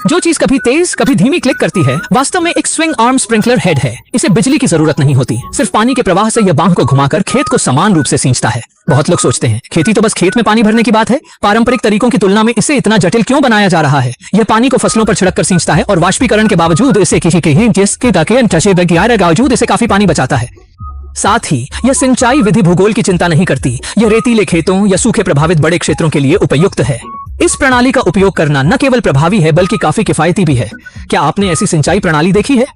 जो चीज कभी तेज कभी धीमी क्लिक करती है वास्तव में एक स्विंग आर्म स्प्रिंकलर हेड है। इसे बिजली की जरूरत नहीं होती, सिर्फ पानी के प्रवाह से यह बांह को घुमाकर खेत को समान रूप से सींचता है। बहुत लोग सोचते हैं खेती तो बस खेत में पानी भरने की बात है। पारंपरिक तरीकों की तुलना में इसे इतना जटिल क्यों बनाया जा रहा है? यह पानी को फसलों पर छिड़क कर सींचता है और वाष्पीकरण के बावजूद इसे काफी पानी बचाता है। साथ ही यह सिंचाई विधि भूगोल की चिंता नहीं करती। यह रेतीले खेतों या सूखे प्रभावित बड़े क्षेत्रों के लिए उपयुक्त है। इस प्रणाली का उपयोग करना न केवल प्रभावी है बल्कि काफी किफायती भी है। क्या आपने ऐसी सिंचाई प्रणाली देखी है?